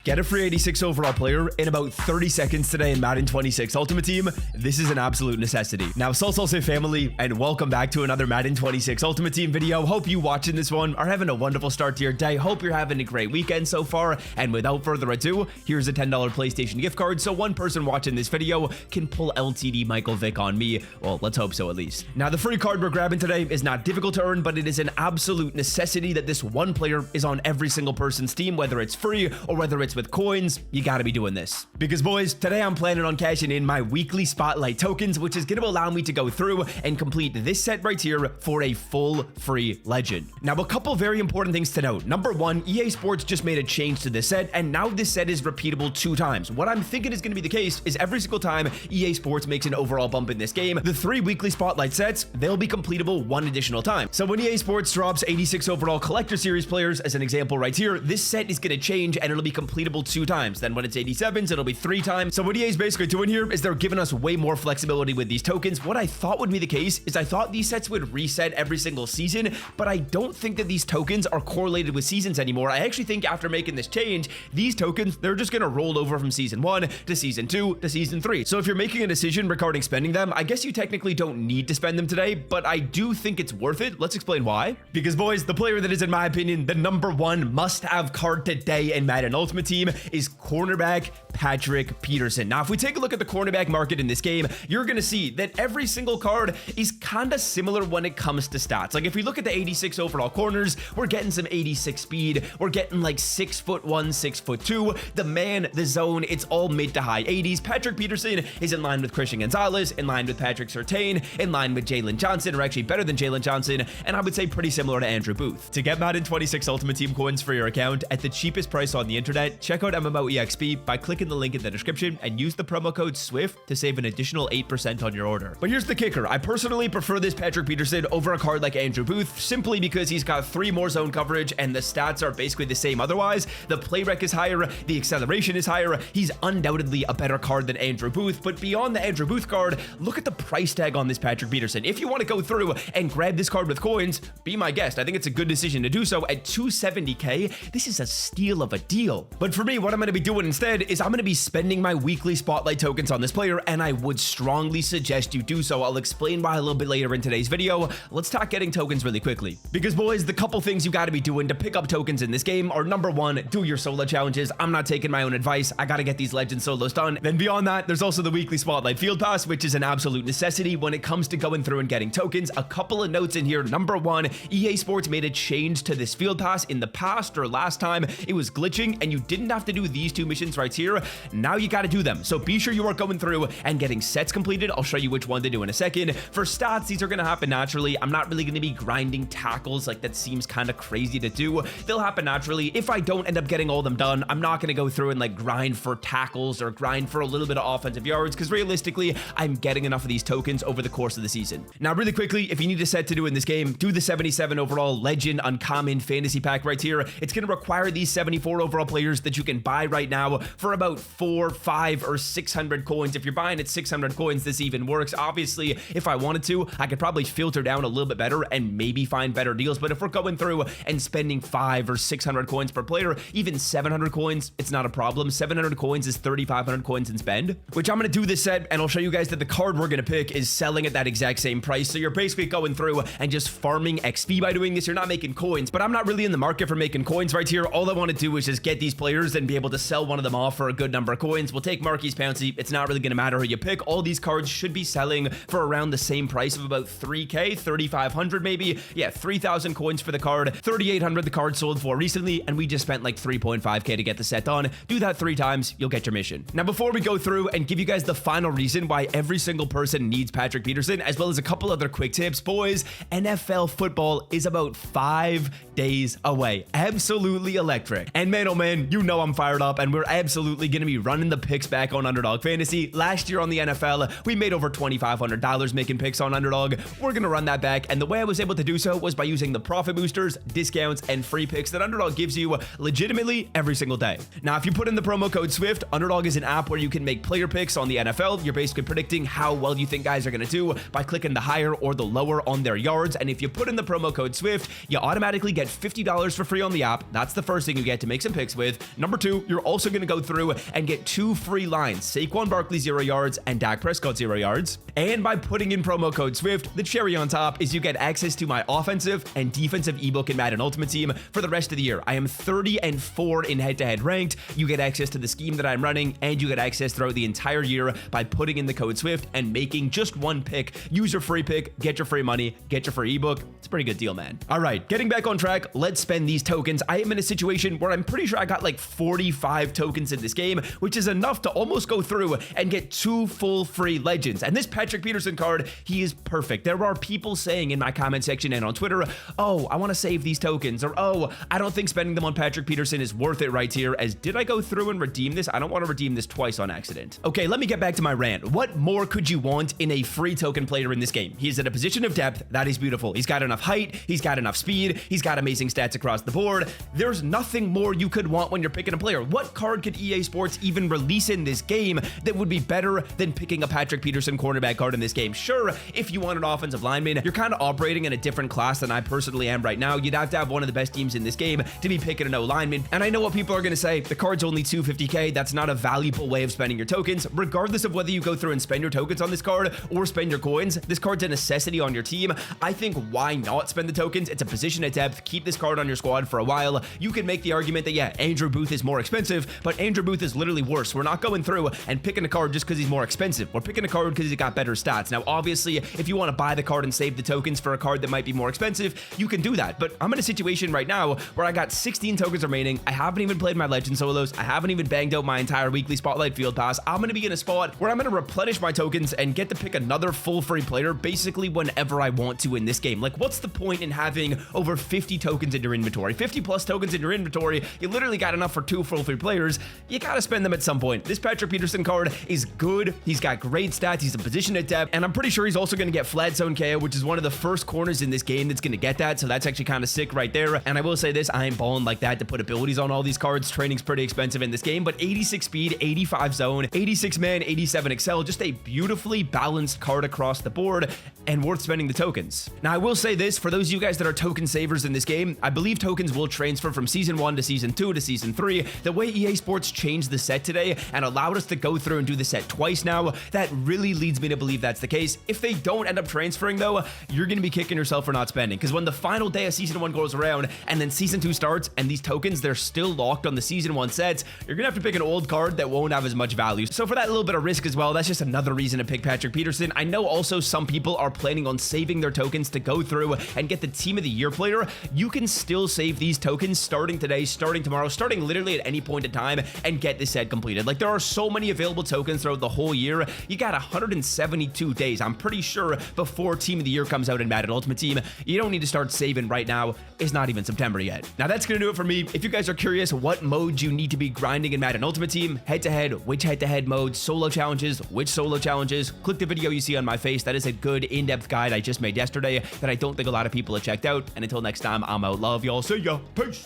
Get a free 86 overall player in about 30 seconds today in Madden 26 Ultimate Team. This is an absolute necessity. Now, Salsa family, and welcome back to another Madden 26 Ultimate Team video. Hope you watching this one are having a wonderful start to your day. Hope you're having a great weekend so far. And without further ado, here's a $10 PlayStation gift card so one person watching this video can pull LTD Michael Vick on me. Well, let's hope so at least. Now, the free card we're grabbing today is not difficult to earn, but it is an absolute necessity that this one player is on every single person's team, whether it's free or whether it's with coins. You gotta be doing this. Because boys, today I'm planning on cashing in my weekly spotlight tokens, which is gonna allow me to go through and complete this set right here for a full free legend. Now, a couple very important things to note. Number one, EA Sports just made a change to this set, and now this set is repeatable 2 times. What I'm thinking is gonna be the case is every single time EA Sports makes an overall bump in this game, the 3 weekly spotlight sets, they'll be completable 1 additional time. So when EA Sports drops 86 overall collector series players, as an example right here, this set is gonna change and it'll be completable 2 times. Then when it's 87s, it'll be 3 times. So what EA is basically doing here is they're giving us way more flexibility with these tokens. What I thought would be the case is I thought these sets would reset every single season, but I don't think that these tokens are correlated with seasons anymore. I actually think after making this change, these tokens, they're just gonna roll over from season 1 to season 2 to season 3. So if you're making a decision regarding spending them, I guess you technically don't need to spend them today, but I do think it's worth it. Let's explain why. Because boys, the player that is, in my opinion, the #1 must-have card today in Madden Ultimate Team is cornerback Patrick Peterson. Now, if we take a look at the cornerback market in this game, you're going to see that every single card is kind of similar when it comes to stats. Like if we look at the 86 overall corners, we're getting some 86 speed. We're getting like 6'1", 6'2". The man, the zone, it's all mid to high 80s. Patrick Peterson is in line with Christian Gonzalez, in line with Patrick Surtain, in line with Jalen Johnson, or actually better than Jalen Johnson, and I would say pretty similar to Andrew Booth. To get Madden 26 Ultimate Team coins for your account at the cheapest price on the internet, check out MMOEXP by clicking the link in the description and use the promo code SWIFT to save an additional 8% on your order. But here's the kicker. I personally prefer this Patrick Peterson over a card like Andrew Booth simply because he's got 3 more zone coverage and the stats are basically the same otherwise. The play rec is higher, the acceleration is higher. He's undoubtedly a better card than Andrew Booth, but beyond the Andrew Booth card, look at the price tag on this Patrick Peterson. If you want to go through and grab this card with coins, be my guest. I think it's a good decision to do so at 270k. This is a steal of a deal. But for me, what I'm going to be doing instead is I'm going to be spending my weekly spotlight tokens on this player, and I would strongly suggest you do so. I'll explain why a little bit later in today's video. Let's talk getting tokens really quickly. Because boys, the couple things you got to be doing to pick up tokens in this game are number 1, do your solo challenges. I'm not taking my own advice. I got to get these legend solos done. Then beyond that, there's also the weekly spotlight field pass, which is an absolute necessity when it comes to going through and getting tokens. A couple of notes in here. Number 1, EA Sports made a change to this field pass. In the past or last time, it was glitching and you didn't have to do these 2 missions right here. Now you got to do them. So be sure you are going through and getting sets completed. I'll show you which one to do in a second. For stats, these are going to happen naturally. I'm not really going to be grinding tackles. Like that seems kind of crazy to do. They'll happen naturally. If I don't end up getting all of them done, I'm not going to go through and like grind for tackles or grind for a little bit of offensive yards because realistically, I'm getting enough of these tokens over the course of the season. Now, really quickly, if you need a set to do in this game, do the 77 overall legend uncommon fantasy pack right here. It's going to require these 74 overall players that you can buy right now for about 4, 5, or 600 coins. If you're buying at 600 coins, this even works. Obviously, if I wanted to, I could probably filter down a little bit better and maybe find better deals. But if we're going through and spending 5 or 600 coins per player, even 700 coins, it's not a problem. 700 coins is 3,500 coins in spend, which I'm going to do this set and I'll show you guys that the card we're going to pick is selling at that exact same price. So you're basically going through and just farming XP by doing this. You're not making coins, but I'm not really in the market for making coins right here. All I want to do is just get these players and be able to sell one of them off for a good number of coins. We'll take Marquise Pouncey. It's not really going to matter who you pick. All these cards should be selling for around the same price of about 3k, 3,500 maybe. Yeah, 3,000 coins for the card, 3,800 the card sold for recently, and we just spent like 3.5k to get the set done. Do that 3 times, you'll get your mission. Now, before we go through and give you guys the final reason why every single person needs Patrick Peterson, as well as a couple other quick tips, boys, NFL football is about 5 days away. Absolutely electric. And man, oh man, you know I'm fired up, and we're absolutely going to be running the picks back on Underdog Fantasy. Last year on the NFL, we made over $2,500 making picks on Underdog. We're going to run that back, and the way I was able to do so was by using the profit boosters, discounts, and free picks that Underdog gives you legitimately every single day. Now, if you put in the promo code SWIFT, Underdog is an app where you can make player picks on the NFL. You're basically predicting how well you think guys are going to do by clicking the higher or the lower on their yards, and if you put in the promo code SWIFT, you automatically get $50 for free on the app. That's the first thing you get to make some picks with. Number two, you're also going to go through and get 2 free lines, Saquon Barkley 0 yards and Dak Prescott 0 yards. And by putting in promo code SWIFT, the cherry on top is you get access to my offensive and defensive ebook in Madden Ultimate Team for the rest of the year. I am 30-4 in head-to-head ranked. You get access to the scheme that I'm running, and you get access throughout the entire year by putting in the code SWIFT and making just one pick. Use your free pick, get your free money, get your free ebook. It's a pretty good deal, man. All right, getting back on track, let's spend these tokens. I am in a situation where I'm pretty sure I got like 45 tokens in this game, which is enough to almost go through and get 2 full free legends. And this Patrick Peterson card, he is perfect. There are people saying in my comment section and on Twitter, oh, I want to save these tokens, or oh, I don't think spending them on Patrick Peterson is worth it right here, as did I go through and redeem this? I don't want to redeem this twice on accident. Okay, let me get back to my rant. What more could you want in a free token player in this game? He's at a position of depth. That is beautiful. He's got enough height. He's got enough speed. He's got amazing stats across the board. There's nothing more you could want when you're picking a player. What card could EA Sports even release in this game that would be better than picking a Patrick Peterson cornerback card in this game? Sure, if you want an offensive lineman, you're kind of operating in a different class than I personally am right now. You'd have to have one of the best teams in this game to be picking an O-lineman. And I know what people are going to say. The card's only $250K. That's not a valuable way of spending your tokens. Regardless of whether you go through and spend your tokens on this card or spend your coins, this card's a necessity on your team. I think why not spend the tokens? It's a position of depth. Keep this card on your squad for a while. You can make the argument that, yeah, Andrew Booth is more expensive, but Andrew Booth is literally worse. We're not going through and picking a card just because he's more expensive. We're picking a card because he's got better stats. Now, obviously, if you want to buy the card and save the tokens for a card that might be more expensive, you can do that. But I'm in a situation right now where I got 16 tokens remaining. I haven't even played my Legend solos. I haven't even banged out my entire weekly Spotlight Field Pass. I'm going to be in a spot where I'm going to replenish my tokens and get to pick another full free player basically whenever I want to in this game. Like, what's the point in having over 50 tokens in your inventory? 50 plus tokens in your inventory, you literally got enough for 2 full free players. You got to spend them at some point. This Patrick Peterson card is good. He's got great stats. He's in position at depth, and I'm pretty sure he's also going to get flat zone KO, which is one of the first corners in this game that's going to get that, so that's actually kind of sick right there. And I will say this, I ain't balling like that to put abilities on all these cards. Training's pretty expensive in this game, but 86 speed, 85 zone, 86 man, 87 excel, just a beautifully balanced card across the board and worth spending the tokens. Now, I will say this, for those of you guys that are token savers in this game, I believe tokens will transfer from Season 1 to Season 2 to Season 3. The way EA Sports changed the set today and allowed us to go through and do the set twice now, that really leads me to believe that's the case. If they don't end up transferring, though, you're going to be kicking yourself for not spending, because when the final day of Season 1 goes around and then Season 2 starts and these tokens, they're still locked on the Season 1 sets, you're going to have to pick an old card that won't have as much value. So for that little bit of risk as well, that's just another reason to pick Patrick Peterson. I know also some people are planning on saving their tokens to go through and get the Team of the Year player. You can still save these tokens starting today, starting tomorrow, starting literally at any point in time and get this set completed. Like, there are so many available tokens throughout the whole year. You got 172 days, I'm pretty sure, before Team of the Year comes out in Madden Ultimate Team. You don't need to start saving right now. It's not even September yet. Now, that's going to do it for me. If you guys are curious what modes you need to be grinding in Madden Ultimate Team, head-to-head, which head-to-head modes, solo challenges, which solo challenges, click the video you see on my face. That is a good in-depth guide I just made yesterday that I don't think a lot of people have checked out. And until next time, I'm out. Love y'all. See ya. Peace.